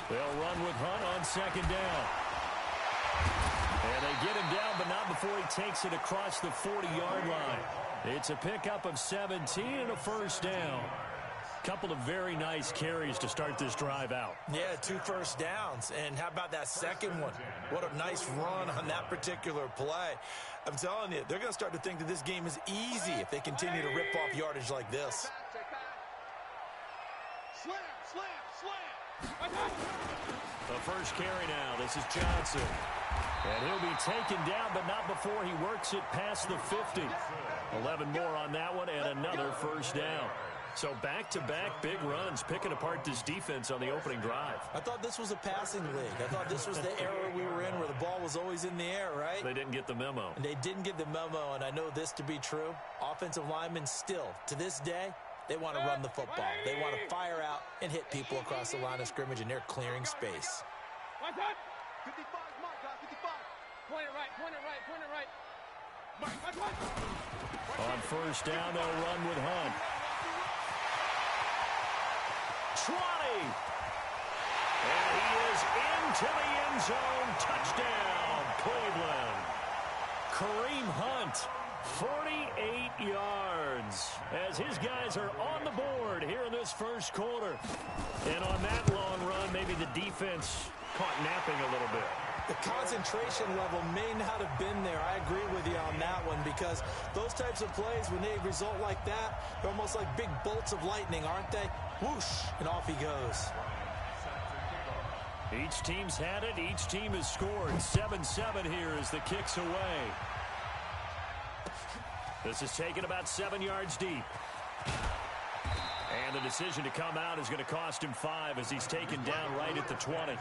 They'll run with Hunt on second down. And they get him down, but not before he takes it across the 40-yard line. It's a pickup of 17 and a first down. Couple of very nice carries to start this drive out. Yeah, 2 first downs. And how about that second one? What a nice run on that particular play. I'm telling you, they're going to start to think that this game is easy if they continue to rip off yardage like this. The first carry now. This is Johnson. And he'll be taken down, but not before he works it past the 50. 11 more on that one and another first down. So back-to-back big runs, picking apart this defense on the opening drive. I thought this was a passing league. I thought this was the era we were in where the ball was always in the air, right? They didn't get the memo. And they didn't get the memo, and I know this to be true. Offensive linemen still, to this day, they want to run the football. They want to fire out and hit people across the line of scrimmage, and they're clearing space. 55, mark, guys, 55. Point it right, point it right, point it right. On first down, they'll run with Hunt. 20. And he is into the end zone. Touchdown, Cleveland. Kareem Hunt, 48 yards, as his guys are on the board here in this first quarter. And on that long run, maybe the defense caught napping a little bit. The concentration level may not have been there. I agree with you on that one, because those types of plays, when they result like that, they're almost like big bolts of lightning, aren't they? Whoosh, and off he goes. Each team's had it. Each team has scored. 7-7 here as the kick's away. This is taken about 7 yards deep. And the decision to come out is going to cost him 5 as he's taken down right at the 20.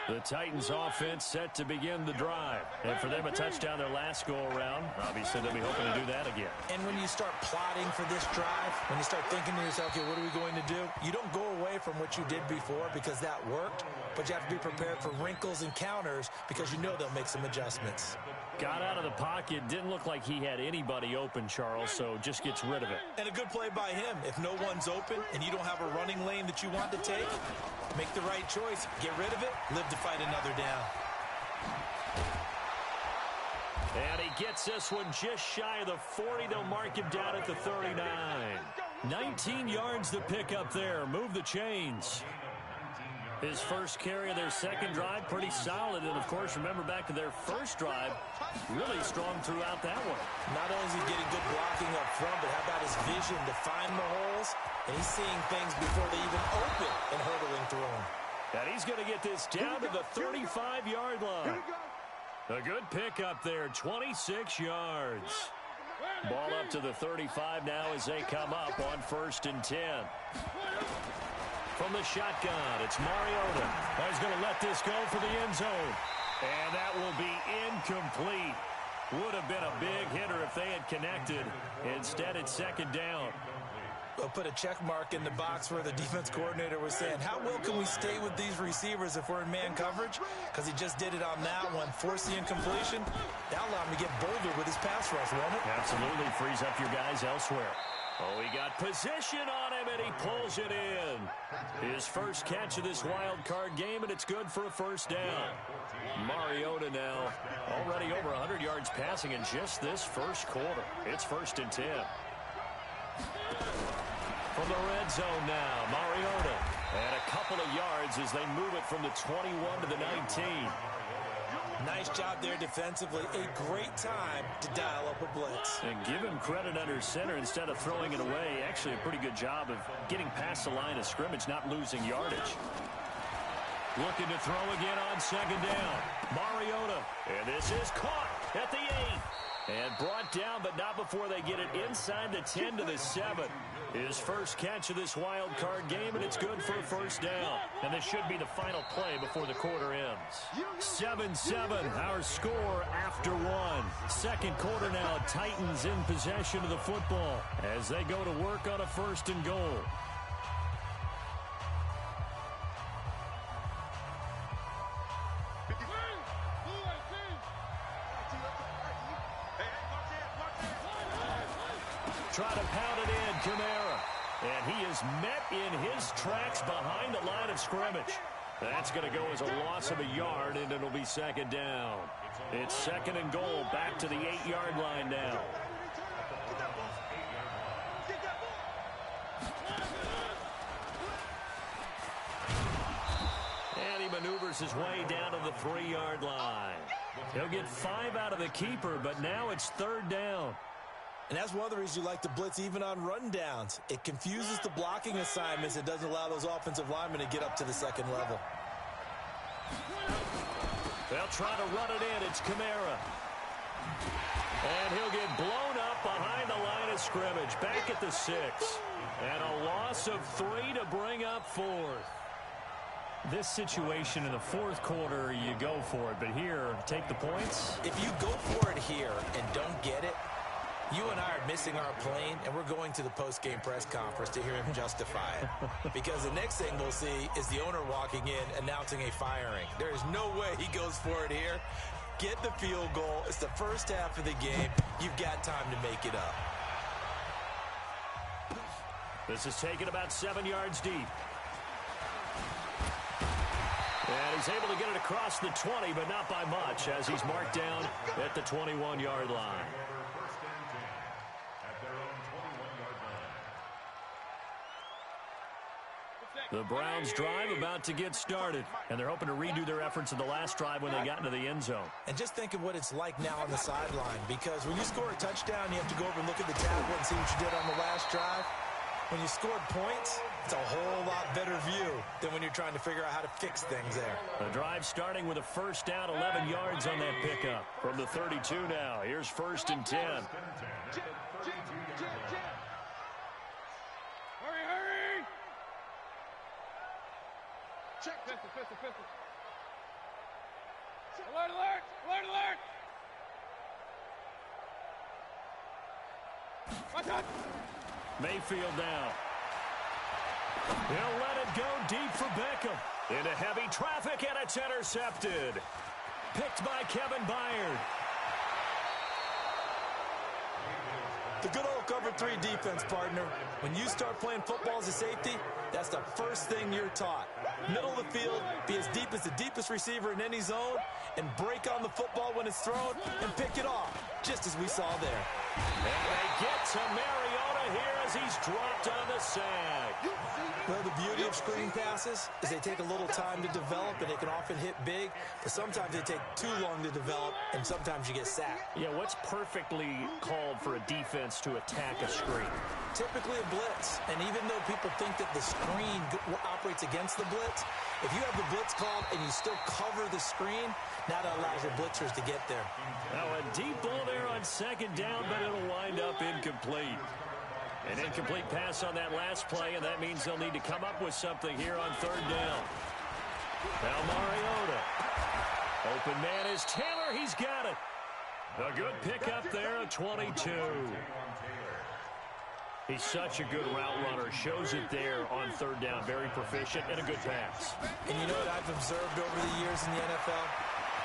The Titans offense set to begin the drive. And for them, a touchdown their last go-around. Obviously, they'll be hoping to do that again. And when you start plotting for this drive, when you start thinking to yourself, okay, what are we going to do? You don't go away from what you did before because that worked, but you have to be prepared for wrinkles and counters because you know they'll make some adjustments. Got out of the pocket. Didn't look like he had anybody open, Charles, so just gets rid of it. And a good play by him. If no one's open and you don't have a running lane that you want to take, make the right choice. Get rid of it. Live to fight another down. And he gets this one just shy of the 40. They'll mark him down at the 39. 19 yards to pick up there. Move the chains. His first carry of their second drive, pretty solid. And, of course, remember back to their first drive, really strong throughout that one. Not only is he getting good blocking up front, but how about his vision to find the holes? And he's seeing things before they even open and hurdling through them. And he's going to get this down to the 35-yard line. A good pickup there, 26 yards. Ball up to the 35 now as they come up on 1st and 10. From the shotgun, it's Mariota. He's going to let this go for the end zone. And that will be incomplete. Would have been a big hitter if they had connected. Instead, it's second down. We'll put a check mark in the box where the defense coordinator was saying, how well can we stay with these receivers if we're in man coverage? Because he just did it on that one. Force the incompletion. That'll allow him to get bolder with his pass rush, won't it? Absolutely. Frees up your guys elsewhere. Oh, he got position on him, and he pulls it in. His first catch of this wild card game, and it's good for a first down. Mariota now already over 100 yards passing in just this first quarter. It's 1st and 10. From the red zone now, Mariota. And a couple of yards as they move it from the 21 to the 19. Nice job there defensively. A great time to dial up a blitz. And give him credit under center instead of throwing it away. Actually a pretty good job of getting past the line of scrimmage, not losing yardage. Looking to throw again on second down. Mariota. And this is caught at the 8. And brought down, but not before they get it inside the 10 to the 7. His first catch of this wild card game, and it's good for a first down. And this should be the final play before the quarter ends. 7-7, our score after one. Second quarter now, Titans in possession of the football as they go to work on a 1st and goal. try to pound it in, Kamara. And he is met in his tracks behind the line of scrimmage. That's going to go as a loss of a yard, and it'll be second down. It's second and goal, back to the 8-yard line now. And he maneuvers his way down to the 3-yard line. He'll get 5 out of the keeper, but now it's third down. And that's one of the reasons you like to blitz even on rundowns. It confuses the blocking assignments. It doesn't allow those offensive linemen to get up to the second level. They'll try to run it in. It's Kamara. And he'll get blown up behind the line of scrimmage. Back at the 6. And a loss of 3 to bring up 4th. This situation in the fourth quarter, you go for it. But here, take the points. If you go for it here and don't get it, you and I are missing our plane, and we're going to the post-game press conference to hear him justify it. Because the next thing we'll see is the owner walking in announcing a firing. There is no way he goes for it here. Get the field goal. It's the first half of the game. You've got time to make it up. This is taken about 7 yards deep. And he's able to get it across the 20, but not by much, as he's marked down at the 21-yard line. The Browns drive about to get started, and they're hoping to redo their efforts in the last drive when they got into the end zone. And just think of what it's like now on the sideline, because when you score a touchdown, you have to go over and look at the tablet and see what you did on the last drive. When you scored points, it's a whole lot better view than when you're trying to figure out how to fix things there. The drive starting with a first down, 11 yards on that pickup. From the 32 now, here's first and 10. Hurry! Check. Pistol. Alert! Watch out! Mayfield now. He'll let it go deep for Beckham. Into heavy traffic, and it's intercepted. Picked by Kevin Byard. The good old cover 3 defense, partner. When you start playing football as a safety, that's the first thing you're taught. Middle of the field, be as deep as the deepest receiver in any zone, and break on the football when it's thrown, and pick it off, just as we saw there. And they get to Mariota here as he's dropped on the sag. Well, the beauty of screen passes is they take a little time to develop, and they can often hit big, but sometimes they take too long to develop, and sometimes you get sacked. Yeah, what's perfectly called for a defense to attack a screen? Typically a blitz, and even though people think that the screen operates against the blitz, if you have the blitz called and you still cover the screen, now that allows your blitzers to get there. Now a deep ball there on second down, but it'll wind up incomplete. An incomplete pass on that last play, and that means they'll need to come up with something here on third down. Now Mariota. Open man is Taylor. He's got it. A good pickup there at 22. He's such a good route runner. Shows it there on third down. Very proficient and a good pass. And you know what I've observed over the years in the NFL?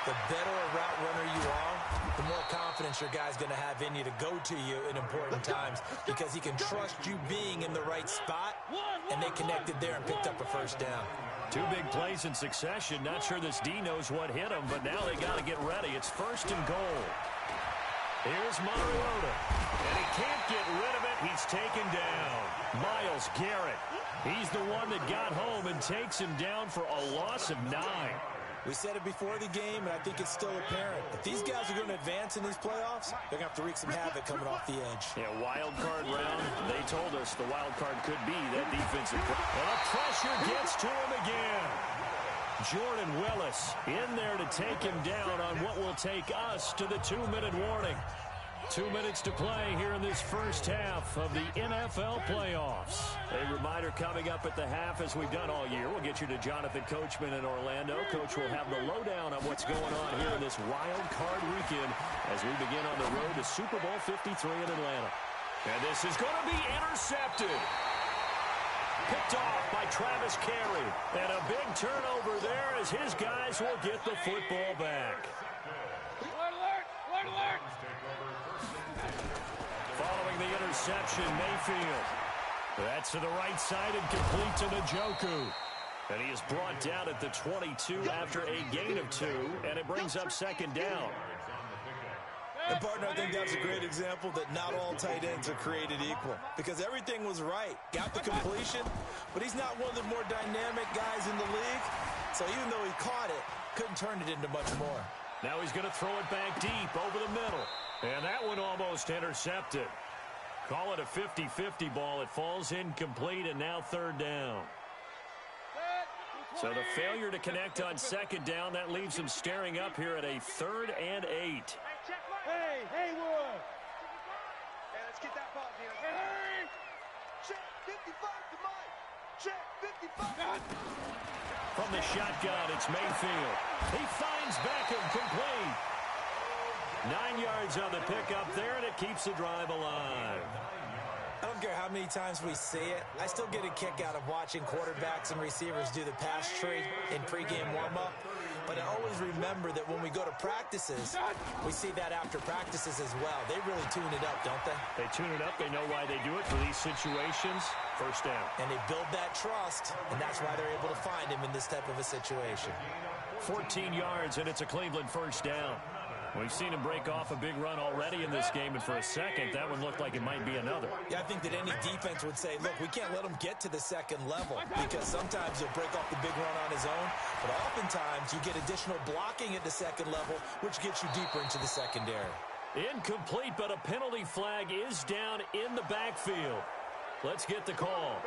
The better a route runner you are, the more confidence your guy's going to have in you to go to you in important times, because he can trust you being in the right spot, and they connected there and picked up a first down. 2 big plays in succession. Not sure this D knows what hit him, but now they got to get ready. It's first and goal. Here's Mariota, and he can't get rid of it. He's taken down. Myles Garrett. He's the one that got home and takes him down for a loss of 9. We said it before the game, and I think it's still apparent. If these guys are going to advance in these playoffs, they're going to have to wreak some havoc coming off the edge. Yeah, wild card round. They told us the wild card could be that defensive. And the pressure gets to him again. Jordan Willis in there to take him down on what will take us to the 2-minute warning. 2 minutes to play here in this first half of the NFL playoffs. A reminder coming up at the half, as we've done all year. We'll get you to Jonathan Coachman in Orlando. Coach will have the lowdown on what's going on here in this wild card weekend as we begin on the road to Super Bowl 53 in Atlanta. And this is going to be intercepted. Picked off by Travis Carey. And a big turnover there as his guys will get the football back. Alert! Following the interception. reception, Mayfield. That's to the right side and complete to Njoku. And he is brought down at the 22 after a gain of 2, and it brings up second down. And, partner, I think that's a great example that not all tight ends are created equal because everything was right. Got the completion, but he's not one of the more dynamic guys in the league. So even though he caught it, couldn't turn it into much more. Now he's going to throw it back deep over the middle. And that one almost intercepted. Call it a 50-50 ball. It falls incomplete, and now third down. So the failure to connect on second down, that leaves him staring up here at a 3rd and 8. Hey, Haywood! Hey, let's get that ball, Dion. Hey! Check 55 to Mike! Check 55! From the shotgun, it's Mayfield. He finds Beckham complete. 9 yards on the pickup there, and it keeps the drive alive. I don't care how many times we see it. I still get a kick out of watching quarterbacks and receivers do the pass tree in pregame warm-up. But I always remember that when we go to practices, we see that after practices as well. They really tune it up, don't they? They tune it up. They know why they do it for these situations. First down. And they build that trust, and that's why they're able to find him in this type of a situation. 14 yards, and it's a Cleveland first down. We've seen him break off a big run already in this game, and for a second, that one looked like it might be another. Yeah, I think that any defense would say, look, we can't let him get to the second level because sometimes he'll break off the big run on his own, but oftentimes you get additional blocking at the second level, which gets you deeper into the secondary. Incomplete, but a penalty flag is down in the backfield. Let's get the call.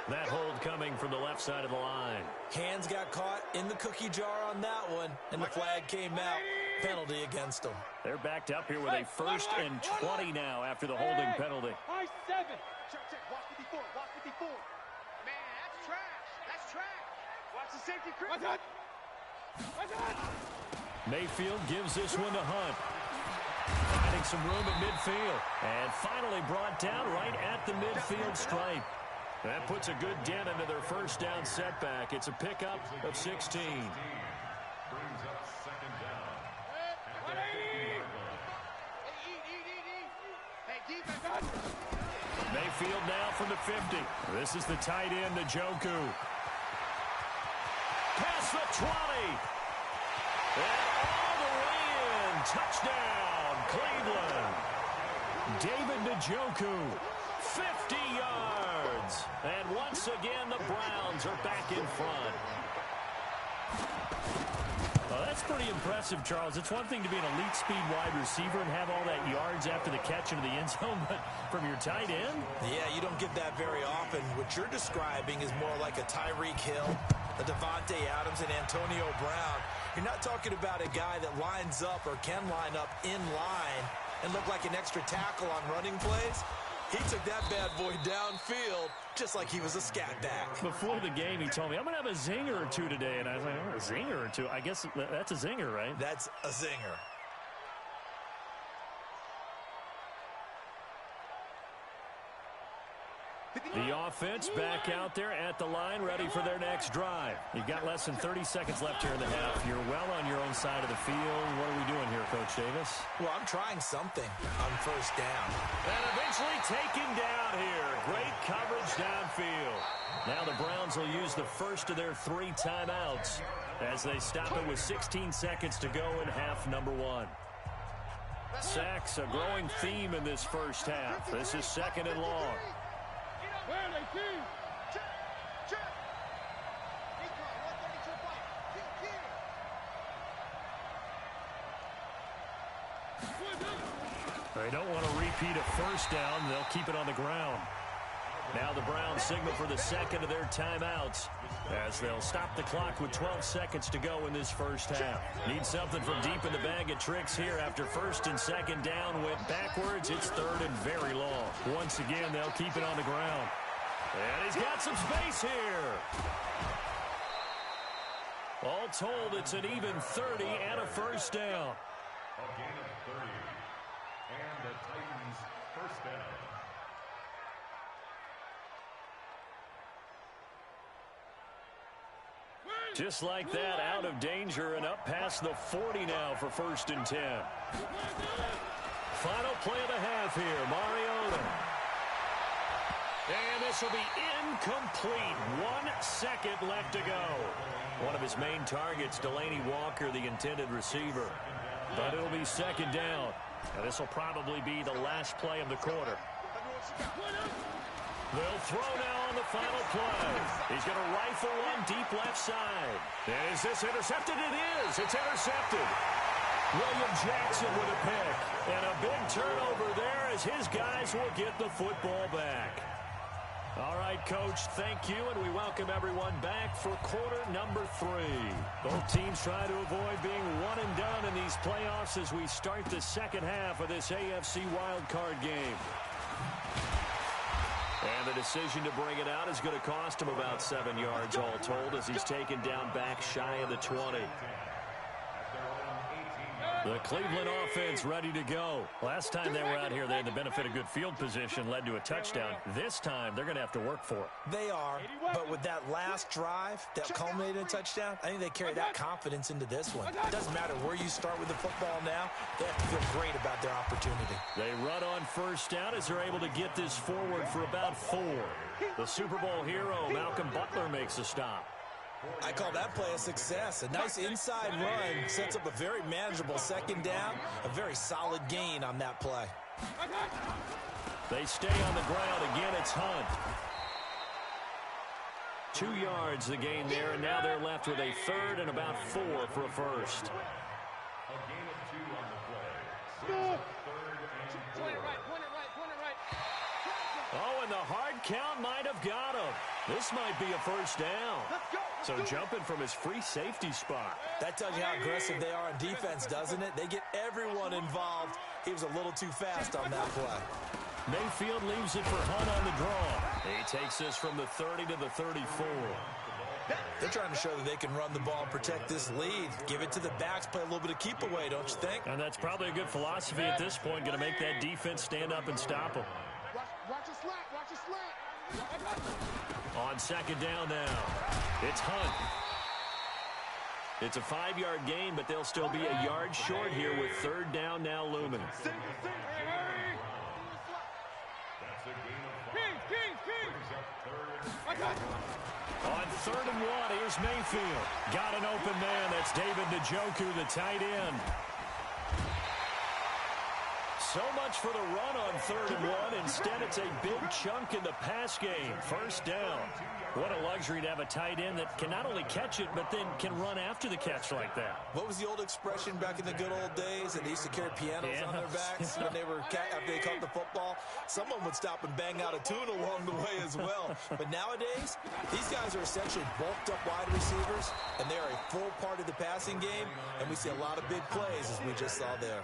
That hold coming from the left side of the line. Hands got caught in the cookie jar on that one, and the flag came out. Penalty against them. They're backed up here with a 1st and 20 now after the holding penalty. High 7. Check, watch 54, watch 54. Man, that's trash. That's trash. Watch the safety crew. Watch out. Mayfield gives this one to Hunt. Finding some room at midfield. And finally brought down right at the midfield stripe. That puts a good dent into their first down setback. It's a pickup of 16. Mayfield now from the 50. This is the tight end, Njoku. Past the 20. And all the way in. Touchdown, Cleveland. David Njoku, 50 yards. And once again, the Browns are back in front. That's pretty impressive, Charles. It's one thing to be an elite speed wide receiver and have all that yards after the catch into the end zone, but from your tight end? Yeah, you don't get that very often. What you're describing is more like a Tyreek Hill, a Devontae Adams, and Antonio Brown. You're not talking about a guy that lines up or can line up in line and look like an extra tackle on running plays. He took that bad boy downfield just like he was a scat back. Before the game, he told me, I'm going to have a zinger or two today. And I was like, oh, a zinger or two? I guess that's a zinger, right? That's a zinger. The offense back out there at the line, ready for their next drive. You've got less than 30 seconds left here in the half. You're well on your own side of the field. What are we doing here, Coach Davis? Well, I'm trying something on first down. And eventually taken down here. Great coverage downfield. Now the Browns will use the first of their 3 timeouts as they stop it with 16 seconds to go in half number 1. Sacks, a growing theme in this first half. This is 2nd and long. Where are they, team? Check. They don't want to repeat a first down. They'll keep it on the ground. Now the Browns signal for the second of their timeouts as they'll stop the clock with 12 seconds to go in this first half. Need something from deep in the bag of tricks here after 1st and 2nd down went backwards. It's 3rd and very long. Once again, they'll keep it on the ground. And he's got some space here. All told, it's an even 30 and a first down. A gain of 30. And the Titans first down. Just like that, out of danger and up past the 40 now for 1st and 10. Final play of the half here, Mariota. And this will be incomplete. 1 second left to go. One of his main targets, Delaney Walker, the intended receiver. But it'll be second down. And this will probably be the last play of the quarter. They'll throw now on the final play. He's going to rifle one deep left side. Is this intercepted? It is. It's intercepted. William Jackson with a pick. And a big turnover there as his guys will get the football back. All right, Coach, thank you, and we welcome everyone back for quarter number 3. Both teams try to avoid being one and done in these playoffs as we start the second half of this AFC wildcard game. And the decision to bring it out is going to cost him about 7 yards all told as he's taken down back shy of the 20. The Cleveland offense ready to go. Last time they were out here, they had the benefit of good field position, led to a touchdown. This time, they're going to have to work for it. They are, but with that last drive that culminated in a touchdown, I think they carry that confidence into this one. It doesn't matter where you start with the football now. They have to feel great about their opportunity. They run on first down as they're able to get this forward for about 4. The Super Bowl hero, Malcolm Butler, makes a stop. I call that play a success. A nice inside run sets up a very manageable second down. A very solid gain on that play. They stay on the ground. Again, it's Hunt. 2 yards the gain there, and now they're left with a third and about 4 for a first. A gain of 2 on the play. Third and 4. Point it right. Oh, and the hard count might have got him. This might be a first down. So jumping from his free safety spot. That tells you how aggressive they are on defense, doesn't it? They get everyone involved. He was a little too fast on that play. Mayfield leaves it for Hunt on the draw. He takes this from the 30 to the 34. They're trying to show that they can run the ball and protect this lead. Give it to the backs, play a little bit of keep away, don't you think? And that's probably a good philosophy at this point, going to make that defense stand up and stop them. Watch a slant. On second down now, it's Hunt. It's a 5-yard gain, but they'll still be a yard short here with third down now looming. That's a gain of 5. Brings up third. On third and 1, here's Mayfield. Got an open man. That's David Njoku, the tight end. So much for the run on third and 1. Instead, it's a big chunk in the pass game. First down. What a luxury to have a tight end that can not only catch it, but then can run after the catch like that. What was the old expression back in the good old days? And they used to carry pianos on their backs when they were after they caught the football. Someone would stop and bang out a tune along the way as well. But nowadays, these guys are essentially bulked up wide receivers, and they are a full part of the passing game. And we see a lot of big plays, as we just saw there.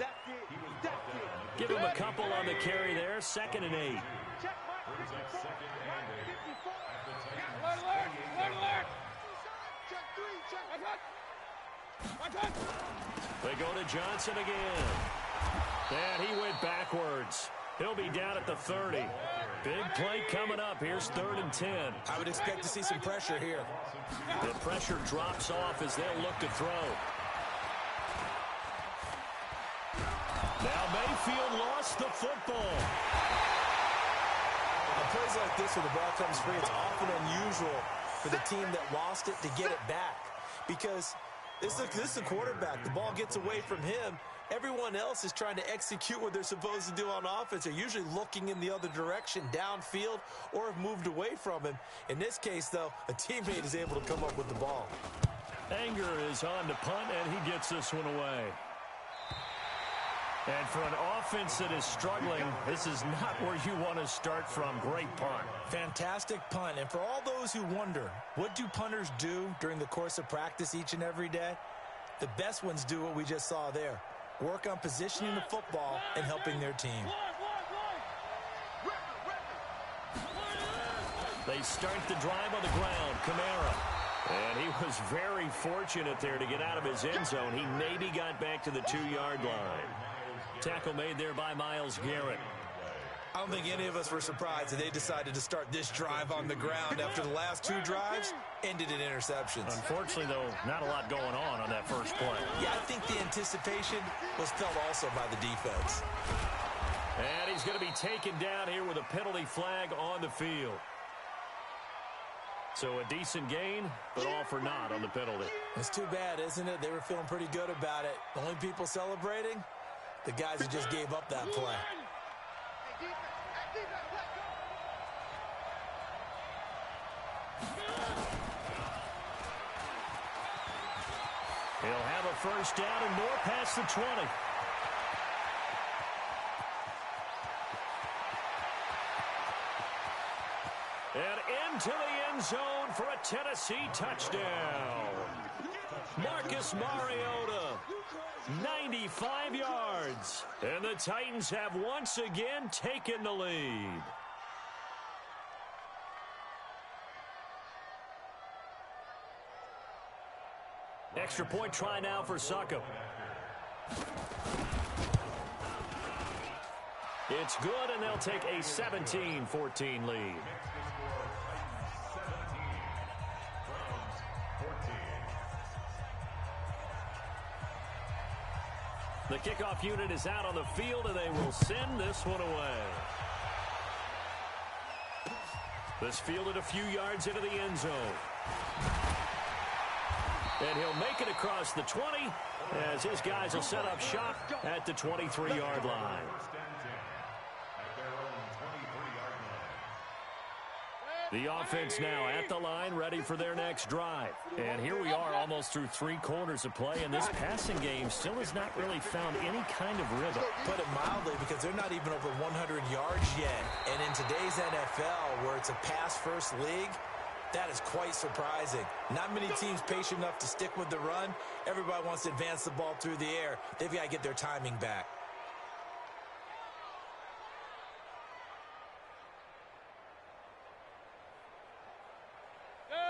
Give him a couple on the carry there. 2nd and 8. Brings up 2nd and 8. At the Titans. They go to Johnson again. And he went backwards. He'll be down at the 30. Big play coming up. Here's 3rd and 10. I would expect to see some pressure here. The pressure drops off as they'll look to throw. Now Mayfield lost the football. On plays like this where the ball comes free, it's often unusual for the team that lost it to get it back. Because this is a quarterback. The ball gets away from him. Everyone else is trying to execute what they're supposed to do on offense. They're usually looking in the other direction, downfield, or have moved away from him. In this case, though, a teammate is able to come up with the ball. Anger is on to punt, and he gets this one away. And for an offense that is struggling, this is not where you want to start from. Great punt. Fantastic punt. And for all those who wonder, what do punters do during the course of practice each and every day? The best ones do what we just saw there. Work on positioning the football and helping their team. They start the drive on the ground. Kamara. And he was very fortunate there to get out of his end zone. He maybe got back to the 2-yard line. Tackle made there by Myles Garrett. I don't think any of us were surprised that they decided to start this drive on the ground after the last 2 drives ended in interceptions. Unfortunately, though, not a lot going on that first play. Yeah, I think the anticipation was felt also by the defense. And he's going to be taken down here with a penalty flag on the field. So a decent gain, but all for naught on the penalty. It's too bad, isn't it? They were feeling pretty good about it. The only people celebrating, the guys who just gave up that play. He'll have a first down and more past the 20. And into the end zone for a Tennessee touchdown. Marcus Mariota, 95 yards. And the Titans have once again taken the lead. Extra point try now for Succop. It's good, and they'll take a 17-14 lead. The kickoff unit is out on the field, and they will send this one away. This fielded a few yards into the end zone. And he'll make it across the 20 as his guys will set up shop at the 23-yard line. The offense now at the line, ready for their next drive. And here we are almost through 3 quarters of play, and this passing game still has not really found any kind of rhythm. Put it mildly, because they're not even over 100 yards yet. And in today's NFL, where it's a pass-first league, that is quite surprising. Not many teams patient enough to stick with the run. Everybody wants to advance the ball through the air. They've got to get their timing back.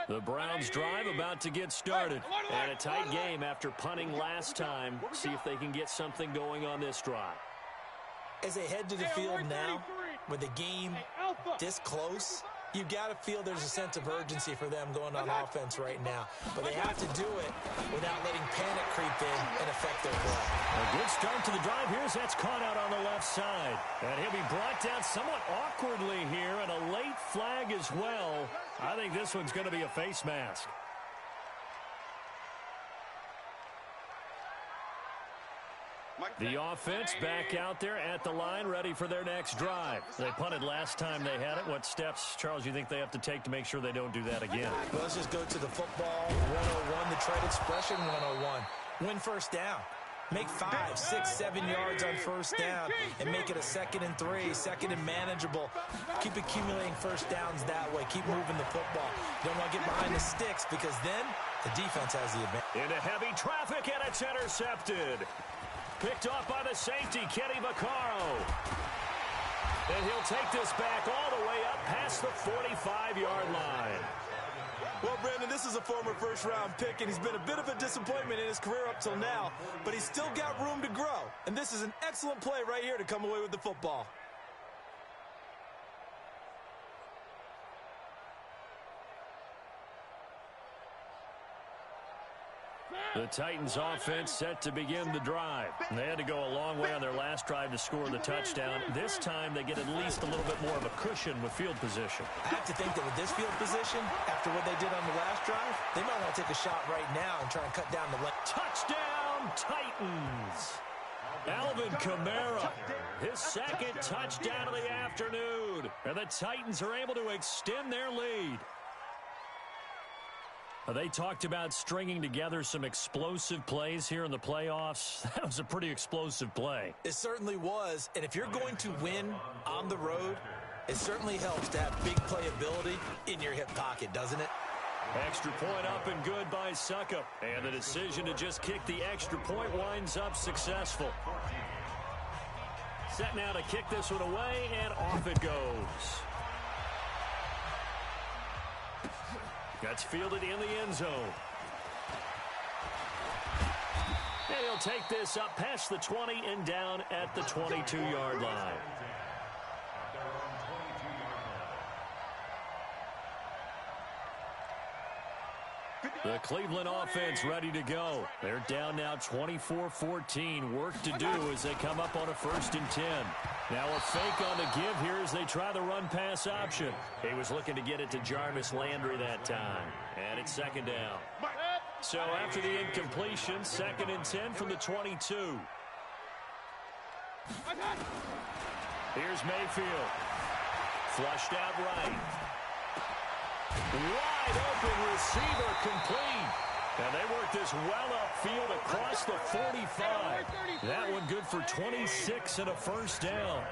The Browns drive about to get started. And a tight game after punting last time. See if they can get something going on this drive. As they head to the field now, with the game this close, you've got to feel there's a sense of urgency for them going on offense right now. But they have to do it without letting panic creep in and affect their play. A good start to the drive here as that's caught out on the left side. And he'll be brought down somewhat awkwardly here, and a late flag as well. I think this one's going to be a face mask. The offense back out there at the line, ready for their next drive. They punted last time they had it. What steps, Charles, you think they have to take to make sure they don't do that again? Well, let's just go to the football 101, the trade expression 101. Win first down. Make 5, 6, 7 yards on first down and make it a 2nd and 3, 2nd and manageable. Keep accumulating first downs that way. Keep moving the football. You don't want to get behind the sticks because then the defense has the advantage. Into heavy traffic, and it's intercepted. Picked off by the safety, Kenny Vaccaro. And he'll take this back all the way up past the 45-yard line. Well, Brandon, this is a former first-round pick, and he's been a bit of a disappointment in his career up till now, but he's still got room to grow. And this is an excellent play right here to come away with the football. The Titans offense set to begin the drive. They had to go a long way on their last drive to score the touchdown. This time they get at least a little bit more of a cushion with field position. I have to think that with this field position, after what they did on the last drive, they might want to take a shot right now and try and cut down the length. Touchdown, Titans! Alvin Kamara, his 2nd touchdown of the afternoon. And the Titans are able to extend their lead. They talked about stringing together some explosive plays here in the playoffs. That was a pretty explosive play. It certainly was. And if you're going to win on the road, it certainly helps to have big playability in your hip pocket, doesn't it? Extra point up and good by Succop. And the decision to just kick the extra point winds up successful. Set now to kick this one away, and off it goes. That's fielded in the end zone. And he'll take this up past the 20 and down at the 22-yard line. The Cleveland offense ready to go. They're down now 24-14. Work to do as they come up on a 1st and 10. Now a fake on the give here as they try the run-pass option. He was looking to get it to Jarvis Landry that time. And it's 2nd down. So after the incompletion, 2nd and 10 from the 22. Here's Mayfield. Flushed out right. Wide open receiver complete. And they work this well upfield across the 45. That one good for 26 and a 1st down.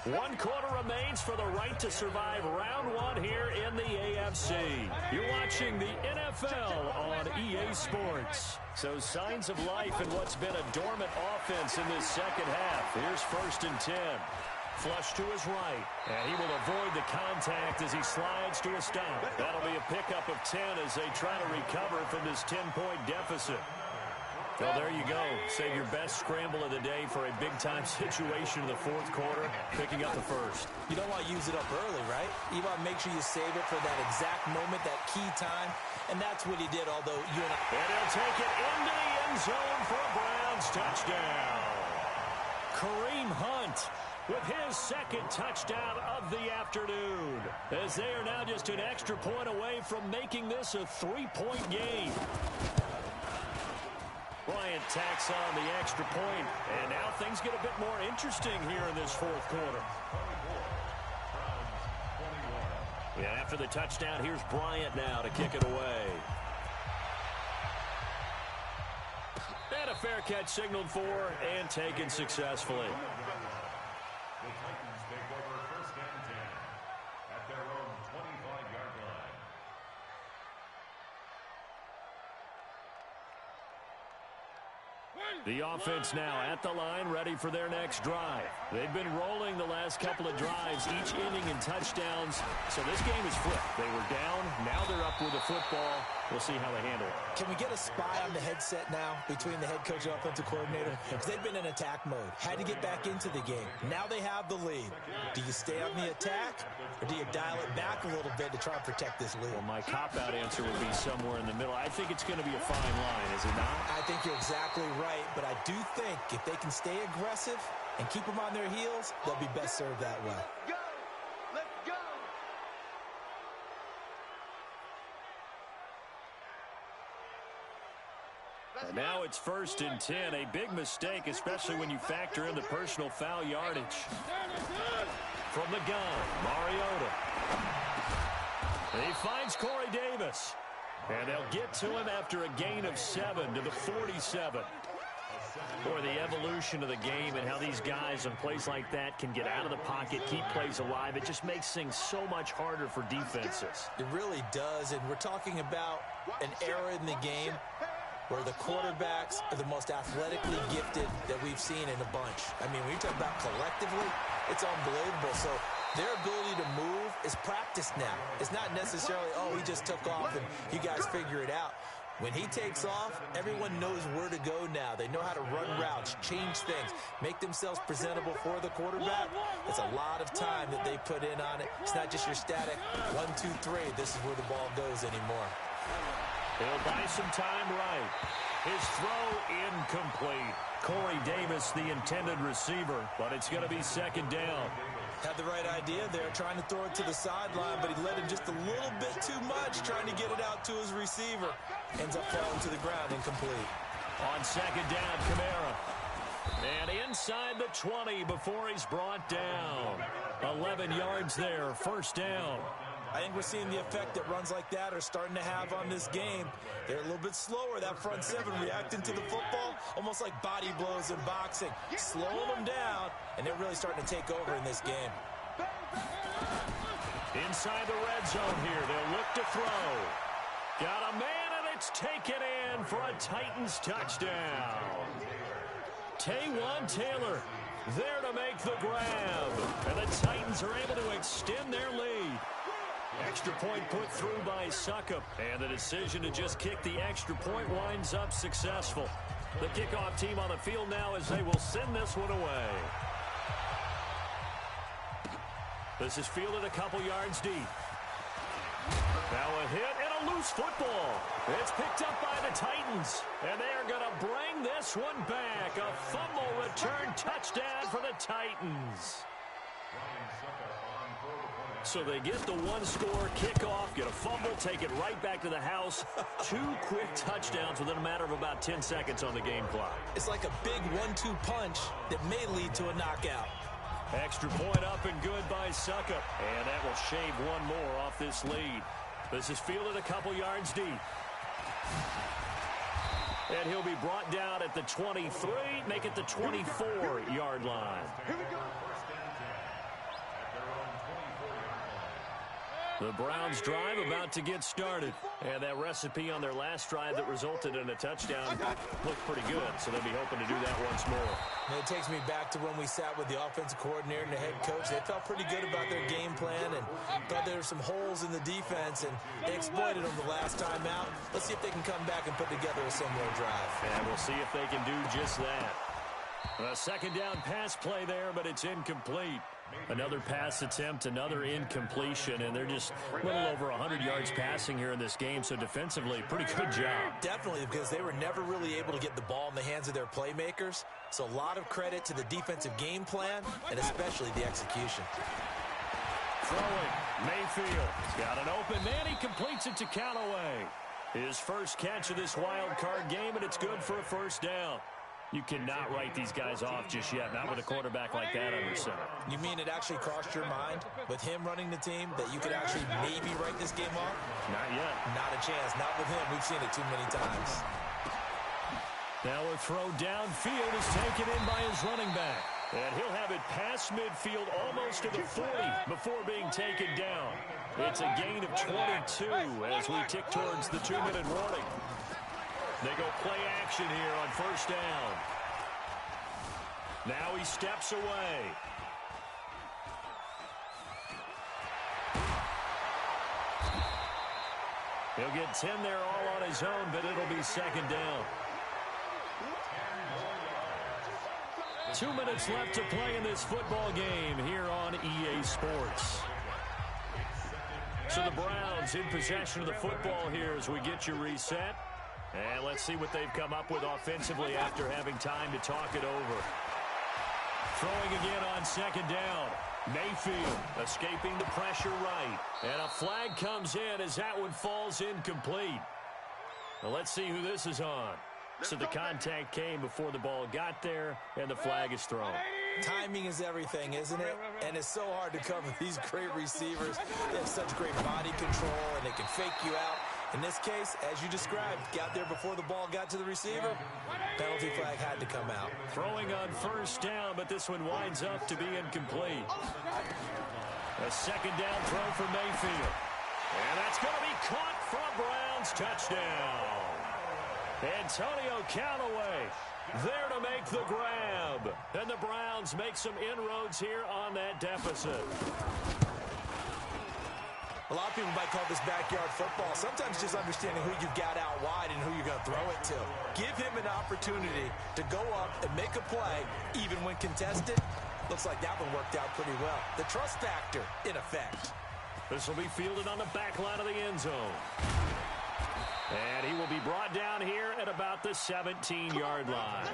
1 quarter remains for the right to survive round 1 here in the AFC. You're watching the NFL on EA Sports. So signs of life in what's been a dormant offense in this 2nd half. Here's 1st and 10. Flush to his right, and he will avoid the contact as he slides to a stop. That'll be a pickup of 10 as they try to recover from this 10-point deficit. Well, there you go. Save your best scramble of the day for a big-time situation in the 4th quarter, picking up the 1st. You don't want to use it up early, right? You want to make sure you save it for that exact moment, that key time, and that's what he did, although you and I... And he'll take it into the end zone for a Browns touchdown. Kareem Hunt with his 2nd touchdown of the afternoon, as they are now just an extra point away from making this a 3-point game. Bryant tacks on the extra point, and now things get a bit more interesting here in this 4th quarter. Yeah, after the touchdown, here's Bryant now to kick it away. And a fair catch signaled for and taken successfully. The Titans take over 1st and 10 at their own 25-yard line. The offense now at the line, ready for their next drive. They've been rolling the last couple of drives, each inning in touchdowns. So this game is flipped. They were down, now they're up with the football. We'll see how they handle it. Can we get a spy on the headset now between the head coach and offensive coordinator? Because they've been in attack mode. Had to get back into the game. Now they have the lead. Do you stay on the attack, or do you dial it back a little bit to try and protect this lead? Well, my cop-out answer would be somewhere in the middle. I think it's going to be a fine line, is it not? I think you're exactly right, but I do think if they can stay aggressive and keep them on their heels, they'll be best served that way. Go! Let's go! And now it's 1st and 10. A big mistake, especially when you factor in the personal foul yardage. From the gun, Mariota. He finds Corey Davis. And they'll get to him after a gain of 7 to the 47. Boy, the evolution of the game and how these guys in plays like that can get out of the pocket, keep plays alive, it just makes things so much harder for defenses. It really does, and we're talking about an era in the game where the quarterbacks are the most athletically gifted that we've seen in a bunch. I mean, when you talk about collectively, it's unbelievable. So their ability to move is practiced now. It's not necessarily, oh, he just took off and you guys figure it out. When he takes off, everyone knows where to go now. They know how to run routes, change things, make themselves presentable for the quarterback. It's a lot of time that they put in on it. It's not just your static 1, 2, 3. This is where the ball goes anymore. He'll buy some time right. His throw incomplete. Corey Davis, the intended receiver, but it's going to be 2nd down. Had the right idea there, trying to throw it to the sideline, but he let him just a little bit too much, trying to get it out to his receiver. Ends up falling to the ground, incomplete. On 2nd down, Kamara. And inside the 20 before he's brought down. 11 yards there, 1st down. I think we're seeing the effect that runs like that are starting to have on this game. They're a little bit slower, that front 7 reacting to the football, almost like body blows in boxing. Slowing them down, and they're really starting to take over in this game. Inside the red zone here, they'll look to throw. Got a man, and it's taken in for a Titans touchdown. Taywan Taylor there to make the grab. And the Titans are able to extend their lead. Extra point put through by Suckup. And the decision to just kick the extra point winds up successful. The kickoff team on the field now as they will send this one away. This is fielded a couple yards deep. Now a hit and a a loose football. It's picked up by the Titans, and they are going to bring this one back. A fumble return touchdown for the Titans. So they get the one-score kickoff, get a fumble, take it right back to the house. 2 quick touchdowns within a matter of about 10 seconds on the game clock. It's like a big 1-2 punch that may lead to a knockout. Extra point up and good by Suckup. And that will shave one more off this lead. This is fielded a couple yards deep. And he'll be brought down at the 23, make it the 24-yard line. Here we go. The Browns drive about to get started. And that recipe on their last drive that resulted in a touchdown looked pretty good, so they'll be hoping to do that once more. And it takes me back to when we sat with the offensive coordinator and the head coach. They felt pretty good about their game plan and thought there were some holes in the defense, and they exploited them the last time out. Let's see if they can come back and put together a similar drive. And we'll see if they can do just that. A second down pass play there, but it's incomplete. Another pass attempt, another incompletion, and they're just a little over 100 yards passing here in this game, so defensively, pretty good job. Definitely, because they were never really able to get the ball in the hands of their playmakers. So a lot of credit to the defensive game plan, and especially the execution. Throwing, Mayfield. He's got an open man. He completes it to Callaway. His first catch of this wild card game, and it's good for a first down. You cannot write these guys off just yet, not with a quarterback like that under center. You mean it actually crossed your mind with him running the team that you could actually maybe write this game off? Not yet. Not a chance. Not with him. We've seen it too many times. Now a throw downfield is taken in by his running back. And he'll have it past midfield almost to the 40 before being taken down. It's a gain of 22 as we tick towards the 2-minute warning. They go play action here on first down. Now he steps away. He'll get 10 there all on his own, but it'll be second down. 2 minutes left to play in this football game here on EA Sports. So the Browns in possession of the football here as we get you reset. And let's see what they've come up with offensively after having time to talk it over. Throwing again on second down. Mayfield escaping the pressure right. And a flag comes in as that one falls incomplete. Well, let's see who this is on. So the contact came before the ball got there, and the flag is thrown. Timing is everything, isn't it? And it's so hard to cover these great receivers. They have such great body control, and they can fake you out. In this case, as you described, got there before the ball got to the receiver. Penalty flag had to come out. Throwing on first down, but this one winds up to be incomplete. A second down throw for Mayfield. And that's going to be caught for a Browns touchdown. Antonio Callaway there to make the grab. And the Browns make some inroads here on that deficit. A lot of people might call this backyard football. Sometimes just understanding who you've got out wide and who you're going to throw it to. Give him an opportunity to go up and make a play, even when contested. Looks like that one worked out pretty well. The trust factor, in effect. This will be fielded on the back line of the end zone. And he will be brought down here at about the 17-yard line.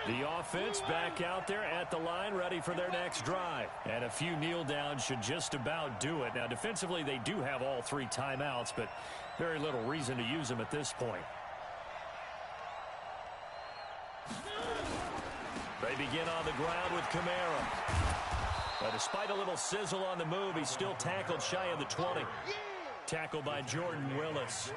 The offense back out there at the line, ready for their next drive. And a few kneel downs should just about do it. Now, defensively, they do have all 3 timeouts, but very little reason to use them at this point. They begin on the ground with Kamara. Despite a little sizzle on the move, he's still tackled shy of the 20. Tackled by Jordan Willis.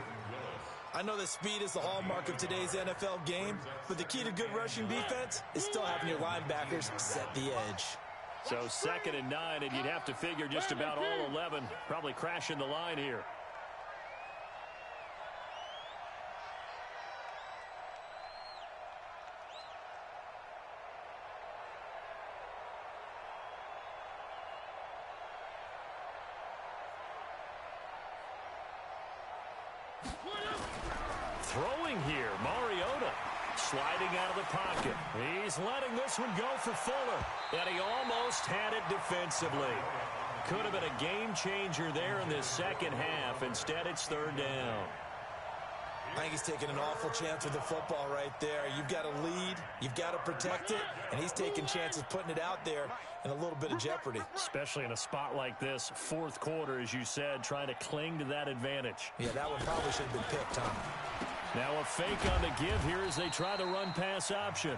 I know that speed is the hallmark of today's NFL game, but the key to good rushing defense is still having your linebackers set the edge. So 2nd and 9, and you'd have to figure just about all 11 probably crashing the line here. Throwing here, Mariota. sliding out of the pocket. He's letting this one go for Fuller. And he almost had it defensively. Could have been a game changer there in this second half. Instead, it's third down. I think he's taking an awful chance with the football right there. You've got to lead, you've got to protect it, and he's taking chances putting it out there in a little bit of jeopardy. Especially in a spot like this, fourth quarter, as you said, trying to cling to that advantage. Yeah, that one probably should have been picked, Tom. Now a fake on the give here as they try the run-pass option.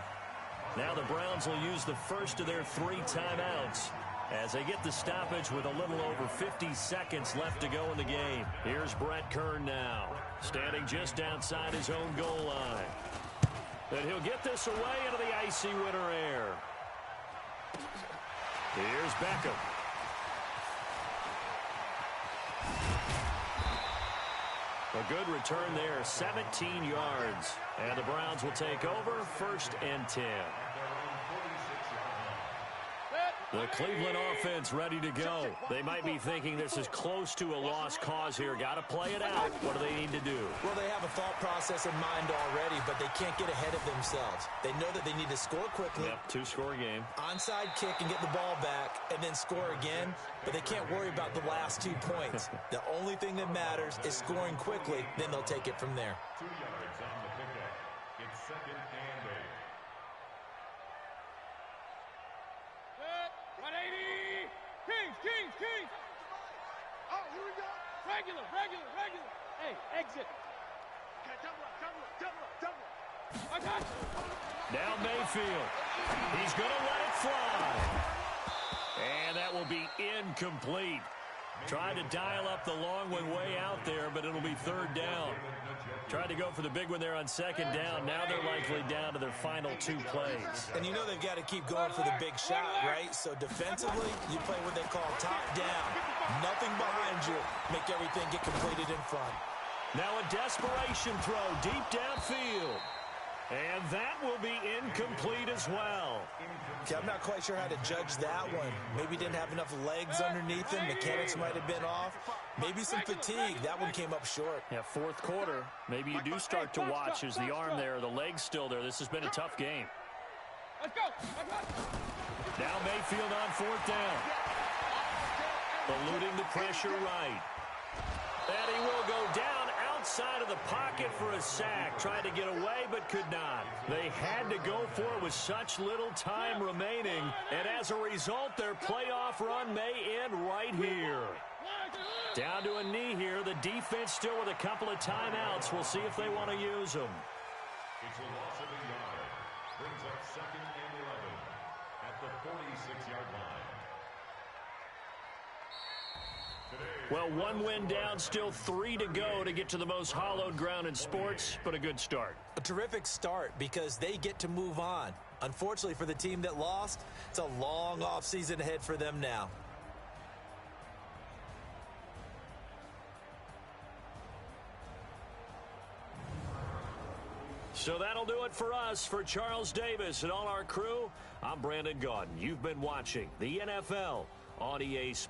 Now the Browns will use the first of their 3 timeouts as they get the stoppage with a little over 50 seconds left to go in the game. Here's Brett Kern now, standing just outside his own goal line. And he'll get this away into the icy winter air. Here's Beckham. A good return there, 17 yards. And the Browns will take over, 1st and 10. The Cleveland offense ready to go. They might be thinking this is close to a lost cause here. Got to play it out. What do they need to do? Well, they have a thought process in mind already, but they can't get ahead of themselves. They know that they need to score quickly. Yep, 2-score game. Onside kick and get the ball back and then score again, but they can't worry about the last 2 points. The only thing that matters is scoring quickly, then they'll take it from there. 2 yards on the pickup. It's 2nd and 8. 180! Kings! Oh, here we go! Regular! Hey, exit! Okay, double up! I got you! Now Mayfield. He's going to let it fly. And that will be incomplete. Tried to dial up the long one way out there, but it'll be 3rd down. Tried to go for the big one there on 2nd down. Now they're likely down to their final 2 plays. And you know they've got to keep going for the big shot, right? So defensively, you play what they call top down. Nothing behind you. Make everything get completed in front. Now a desperation throw deep downfield. And that will be incomplete as well. Okay, I'm not quite sure how to judge that one. Maybe didn't have enough legs underneath him. Mechanics might have been off. Maybe some fatigue. That one came up short. Yeah, 4th quarter. Maybe you do start to watch as the arm there, the leg's still there. This has been a tough game. Let's go! Now Mayfield on 4th down. Eluding the pressure right. And he will go down outside of the pocket for a sack. Tried to get away, but could not. They had to go for it with such little time remaining. And as a result, their playoff run may end right here. Down to a knee here. The defense still with a couple of timeouts. We'll see if they want to use them. It's a loss of a yard. Brings up 2nd and 11 at the 46-yard line. Well, 1 win down, still 3 to go to get to the most hallowed ground in sports, but a good start. A terrific start because they get to move on. Unfortunately for the team that lost, it's a long offseason ahead for them now. So that'll do it for us. For Charles Davis and all our crew, I'm Brandon Gaudin. You've been watching the NFL on EA Sports.